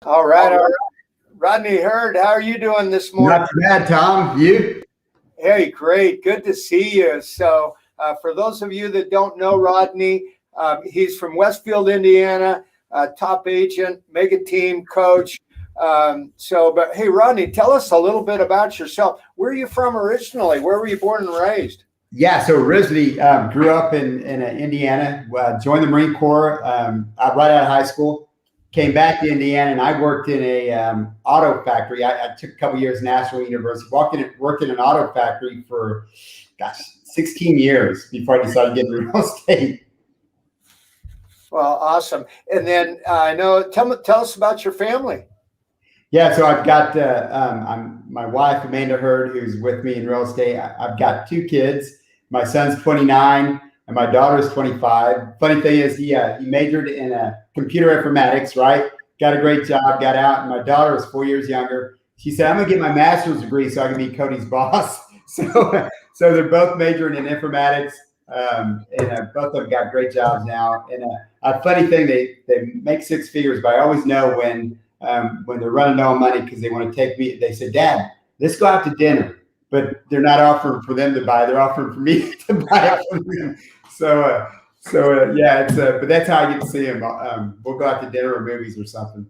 All right. Rodney Heard, how are you doing this morning? Not too bad, Tom. You? Hey, great. Good to see you. So for those of you that don't know Rodney, he's from Westfield, Indiana, top agent, mega team coach. But hey, Rodney, tell us a little bit about yourself. Where are you from originally? Where were you born and raised? Yeah, so originally grew up in Indiana, joined the Marine Corps right out of high school. Came back to Indiana, and I worked in a auto factory. I took a couple years National University, worked in an auto factory for, 16 years before I decided to get into real estate. Well, awesome. And then I know, tell us about your family. Yeah, so I've got I'm my wife, Amanda Heard, who's with me in real estate. I've got 2 kids. My son's 29. And my daughter's 25. Funny thing is, he majored in computer informatics, right? Got a great job, got out. And my daughter is 4 years younger. She said, I'm going to get my master's degree so I can be Cody's boss. So they're both majoring in informatics. And both of them got great jobs now. And a funny thing, they make 6 figures, but I always know when they're running low on money because they want to take me. They say, Dad, let's go out to dinner. But they're not offering for them to buy; they're offering for me to buy it from them. Yeah, but that's how I get to see him. We'll go out to dinner or movies or something.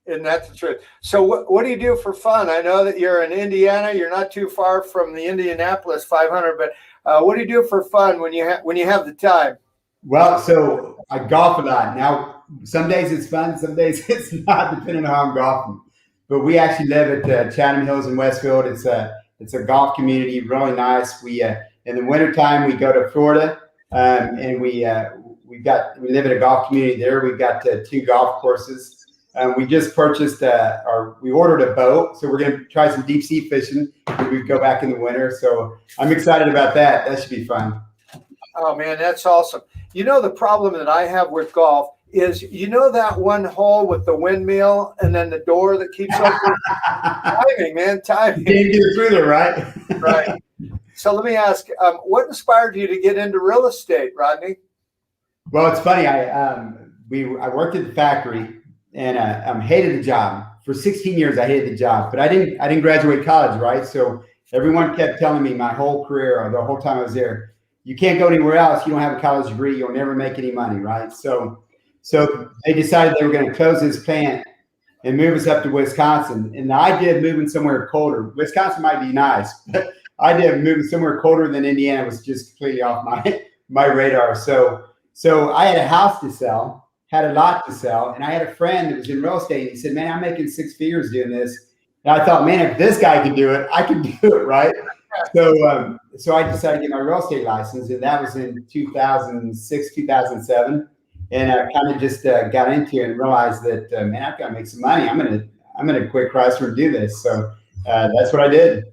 And that's the truth. So what do you do for fun? I know that you're in Indiana. You're not too far from the Indianapolis 500. But what do you do for fun when you have the time? Well, so I golf a lot. Now, some days it's fun, some days it's not, depending on how I'm golfing. But we actually live at Chatham Hills in Westfield. It's a golf community, really nice. We in the wintertime we go to Florida, and we live in a golf community there. We've got 2 golf courses. We just purchased we ordered a boat, so we're going to try some deep sea fishing when we go back in the winter. So I'm excited about that. That should be fun. Oh man, that's awesome. You know, the problem that I have with golf is, that one hole with the windmill and then the door that keeps open. Timing. You can't get through there, right? Right. So let me ask, what inspired you to get into real estate, Rodney? Well, it's funny. I worked at the factory and hated the job. For 16 years, I hated the job, but I didn't graduate college, right? So everyone kept telling me my whole career, or the whole time I was there, you can't go anywhere else. You don't have a college degree. You'll never make any money, right? So they decided they were going to close this plant and move us up to Wisconsin. And the idea of moving somewhere colder, Wisconsin might be nice, but the idea of moving somewhere colder than Indiana was just completely off my radar. So I had a house to sell, had a lot to sell, and I had a friend that was in real estate. And he said, man, I'm making 6 figures doing this. And I thought, man, if this guy can do it, I can do it, right? So I decided to get my real estate license, and that was in 2006, 2007. And I kind of just got into it and realized that, man, I've got to make some money. I'm gonna quit Chrysler and do this. So that's what I did.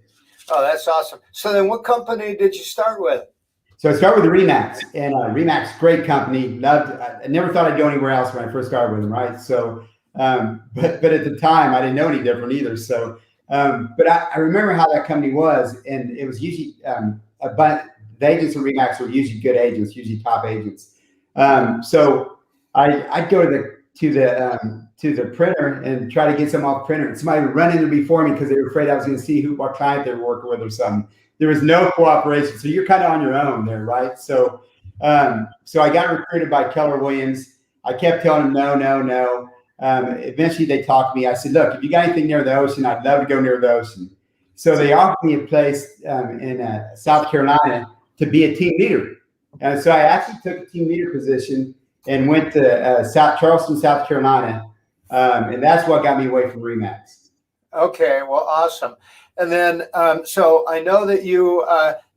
Oh, that's awesome. So then what company did you start with? So I started with Remax, and Remax, great company. I never thought I'd go anywhere else when I first started with them, right? So, but at the time, I didn't know any different either. So, but I remember how that company was, and it was usually, but the agents at Remax were usually good agents, usually top agents. So I'd go to the printer and try to get some off printer. And somebody would run in there before me because they were afraid I was going to see what client they were working with or something. There was no cooperation. So you're kind of on your own there, right? So I got recruited by Keller Williams. I kept telling them no. Eventually they talked to me. I said, look, if you got anything near the ocean, I'd love to go near the ocean. So they offered me a place in South Carolina to be a team leader. And so I actually took a team leader position and went to Charleston, South Carolina. And that's what got me away from Remax. Okay, well, awesome. And then, so I know that you,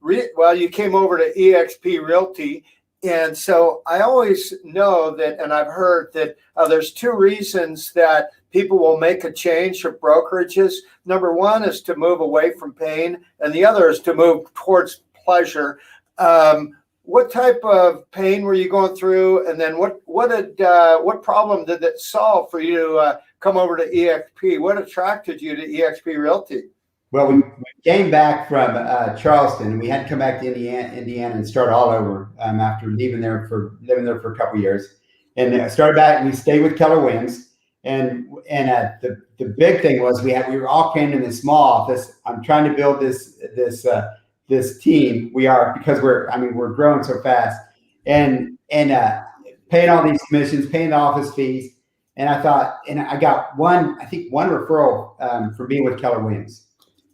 you came over to eXp Realty, And so I always know that, and I've heard that there's two reasons that people will make a change of brokerages. Number one is to move away from pain, and the other is to move towards pleasure. What type of pain were you going through, and then what problem did it solve for you to come over to EXP? What attracted you to EXP Realty? Well, we came back from Charleston, and we had to come back to Indiana and start all over after living there for a couple of years. And started back, and we stayed with Keller Williams. And the big thing was we were all crammed in this small office. I'm trying to build this team. We are, because we're growing so fast, and paying all these commissions, paying the office fees. And I thought, and I got one referral from being with Keller Williams.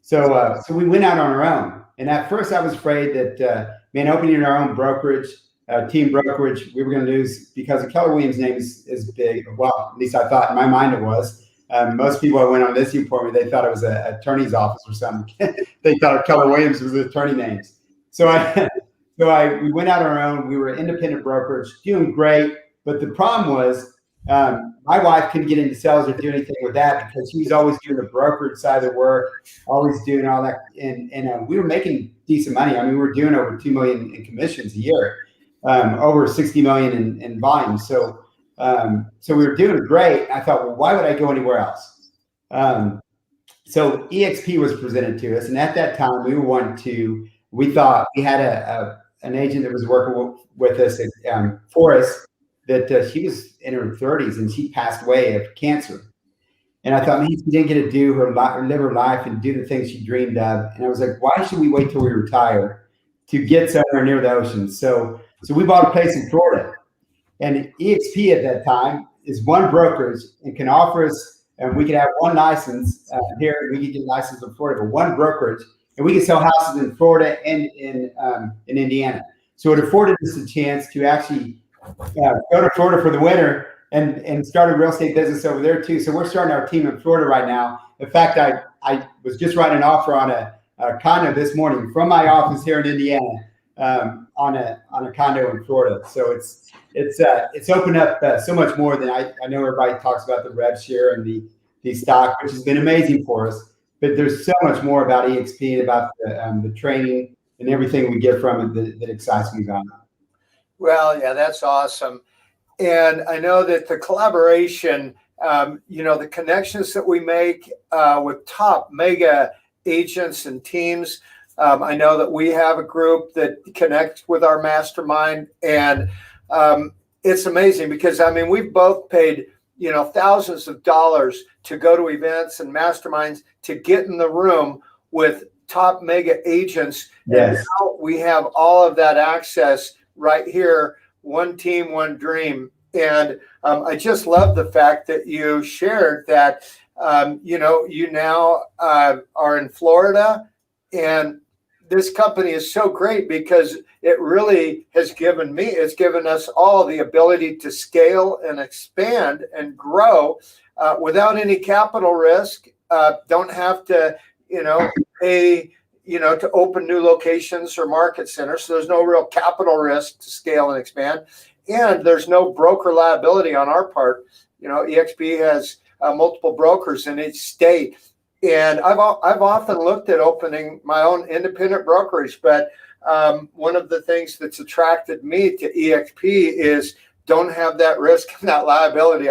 So we went out on our own. And at first I was afraid that, opening our own brokerage, team brokerage, we were going to lose, because the Keller Williams name is big. Well, at least I thought in my mind it was. Most people that went on this for me, they thought it was an attorney's office or something. They thought Keller Williams was the attorney names. So we went out on our own. We were an independent brokerage, doing great. But the problem was, my wife couldn't get into sales or do anything with that, because she was always doing the brokerage side of the work, always doing all that. And we were making decent money. We were doing over $2 million in commissions a year, over $60 million in volume. So we were doing great. I thought, well, why would I go anywhere else? So EXP was presented to us. And at that time, we thought we had an agent that was working with us for us, that she was in her 30s and she passed away of cancer. And I thought, man, she didn't get to do live her life and do the things she dreamed of. And I was like, why should we wait till we retire to get somewhere near the ocean? So we bought a place in Florida. And EXP at that time is one brokerage and can offer us, and we could have one license here. We could get licensed in Florida, but one brokerage, and we could sell houses in Florida and in Indiana. So it afforded us a chance to actually go to Florida for the winter and start a real estate business over there too. So we're starting our team in Florida right now. In fact, I was just writing an offer on a condo this morning from my office here in Indiana, on a condo in Florida. So it's opened up so much more than I know. Everybody talks about the rev share and the stock, which has been amazing for us. But there's so much more about EXP and about the training and everything we get from it that excites me about it. Well, yeah, that's awesome. And I know that the collaboration, the connections that we make with top mega agents and teams. I know that we have a group that connects with our mastermind, and it's amazing because, we've both paid, thousands of dollars to go to events and masterminds to get in the room with top mega agents. Yes. And now we have all of that access right here, one team, one dream. And I just love the fact that you shared that, you now are in Florida, and this company is so great because it really has given us all the ability to scale and expand and grow without any capital risk. Don't have to, pay, to open new locations or market centers. So there's no real capital risk to scale and expand. And there's no broker liability on our part. EXP has multiple brokers in each state. And I've often looked at opening my own independent brokerage, but one of the things that's attracted me to EXP is don't have that risk and that liability.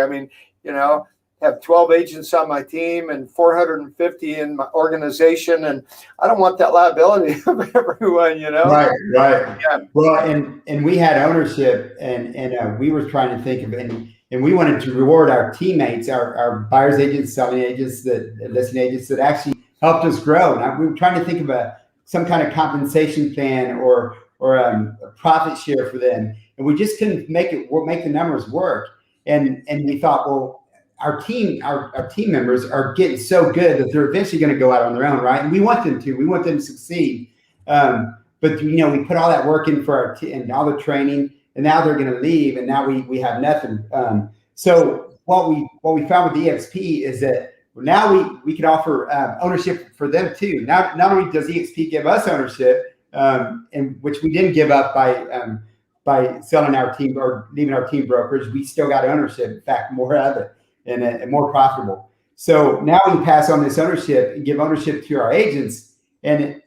Have 12 agents on my team and 450 in my organization, and I don't want that liability of everyone, Right. Yeah. Well, and we had ownership, and we were trying to think of it, and we wanted to reward our teammates, our buyers agents, selling agents, listing agents that actually helped us grow. And we were trying to think of some kind of compensation plan or a profit share for them, and we just couldn't make the numbers work. And we thought, well, our team members are getting so good that they're eventually going to go out on their own, right? And we want them to succeed. But we put all that work in for our and all the training, and now they're going to leave, and now we have nothing. So what we found with EXP is that now we can offer ownership for them too. Not only does EXP give us ownership, and which we didn't give up by by selling our team or leaving our team brokerage. We still got ownership. In fact, more of it and more profitable. So now we can pass on this ownership and give ownership to our agents. And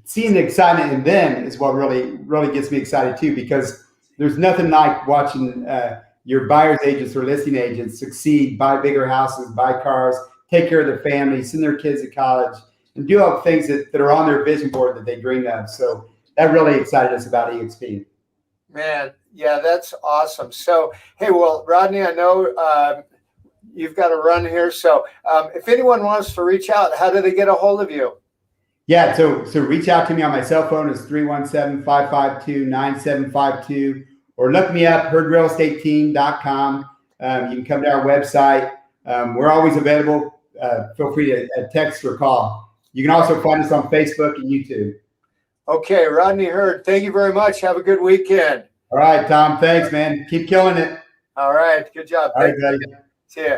seeing the excitement in them is what really gets me excited too, because there's nothing like watching your buyer's agents or listing agents succeed, buy bigger houses, buy cars, take care of their families, send their kids to college, and do all the things that are on their vision board that they dreamed of. So that really excited us about EXP. Man, yeah, that's awesome. So, hey, well, Rodney, I know you've got to run here. So if anyone wants to reach out, how do they get a hold of you? Yeah, so reach out to me on my cell phone. It's 317-552-9752, or look me up, heardrealestateteam.com. You can come to our website. We're always available. Feel free to text or call. You can also find us on Facebook and YouTube. Okay, Rodney Heard, thank you very much. Have a good weekend. All right, Tom. Thanks, man. Keep killing it. All right, good job. All right, buddy. See ya.